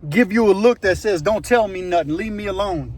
give you a look that says, don't tell me nothing, leave me alone,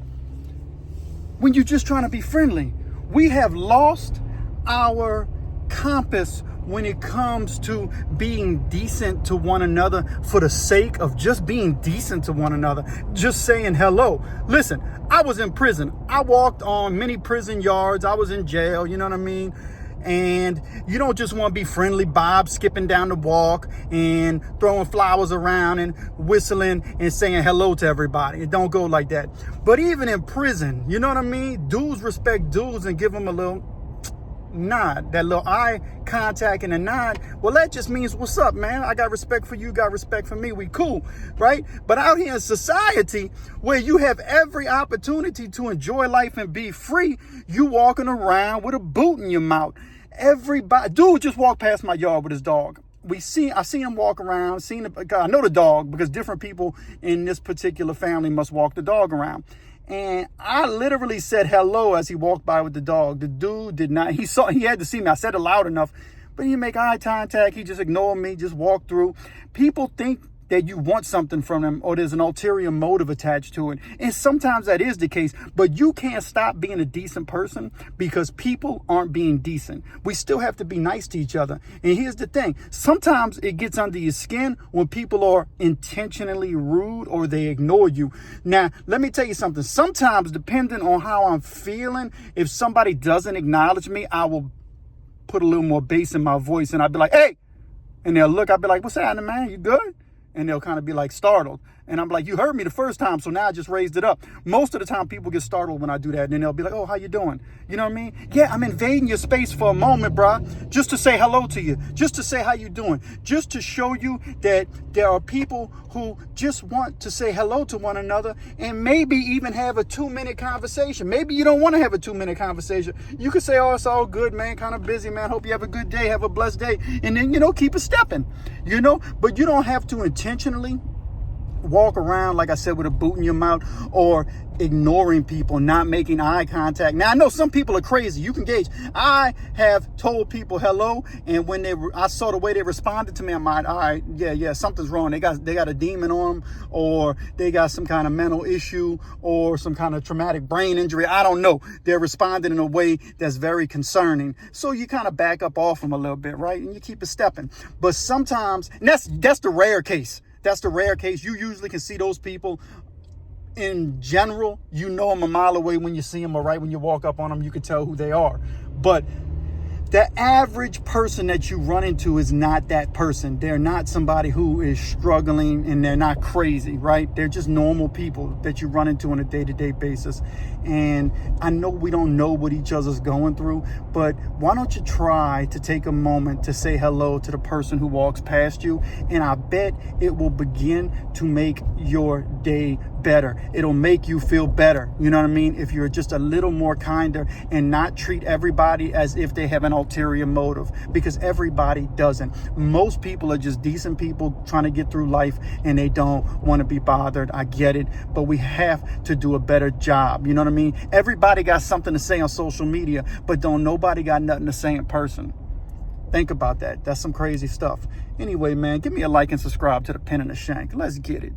when you're just trying to be friendly. We have lost our compass when it comes to being decent to one another for the sake of just being decent to one another, just saying hello. Listen, I was in prison. I walked on many prison yards. I was in jail, you know what I mean? And you don't just want to be friendly Bob skipping down the walk and throwing flowers around and whistling and saying hello to everybody. It don't go like that. But even in prison, you know what I mean? Dudes respect dudes and give them a little nod, that little eye contact and a nod. Well, that just means, what's up, man? I got respect for you, got respect for me, we cool, right? But out here in society where you have every opportunity to enjoy life and be free, you walking around with a boot in your mouth. Everybody, dude just walked past my yard with his dog. I see him walk around, I know the dog because different people in this particular family must walk the dog around. And I literally said hello as he walked by with the dog. The dude did not, he had to see me. I said it loud enough, but he didn't make eye contact. He just ignored me, just walked through. People think that you want something from them or there's an ulterior motive attached to it. And sometimes that is the case, but you can't stop being a decent person because people aren't being decent. We still have to be nice to each other. And here's the thing. Sometimes it gets under your skin when people are intentionally rude or they ignore you. Now, let me tell you something. Sometimes, depending on how I'm feeling, if somebody doesn't acknowledge me, I will put a little more bass in my voice and I'll be like, hey, and they'll look, I'll be like, what's happening, man? You good? And they'll kind of be like startled. And I'm like, you heard me the first time, so now I just raised it up. Most of the time people get startled when I do that. And then they'll be like, oh, how you doing? You know what I mean? Yeah, I'm invading your space for a moment, bro. Just to say hello to you. Just to say how you doing. Just to show you that there are people who just want to say hello to one another and maybe even have a 2-minute conversation. Maybe you don't want to have a 2-minute conversation. You could say, oh, it's all good, man. Kind of busy, man. Hope you have a good day. Have a blessed day. And then, keep it stepping, But you don't have to intentionally walk around, like I said, with a boot in your mouth or ignoring people, not making eye contact. Now, I know some people are crazy. You can gauge. I have told people hello, and when I saw the way they responded to me, I'm like, all right, yeah, something's wrong. They got a demon on them, or they got some kind of mental issue or some kind of traumatic brain injury. I don't know. They're responding in a way that's very concerning. So you kind of back up off them a little bit, right? And you keep it stepping. But sometimes, and that's the rare case. That's the rare case. You usually can see those people in general. You know them a mile away when you see them, or right when you walk up on them, you can tell who they are. But the average person that you run into is not that person. They're not somebody who is struggling, and they're not crazy, right? They're just normal people that you run into on a day-to-day basis. And I know we don't know what each other's going through, but why don't you try to take a moment to say hello to the person who walks past you? And I bet it will begin to make your day better. It'll make you feel better. You know what I mean? If you're just a little more kinder and not treat everybody as if they have an ulterior motive, because everybody doesn't. Most people are just decent people trying to get through life, and they don't want to be bothered. I get it, but we have to do a better job. You know what I mean? Everybody got something to say on social media, but don't nobody got nothing to say in person. Think about that. That's some crazy stuff. Anyway, man, give me a like and subscribe to the Pen and the Shank. Let's get it.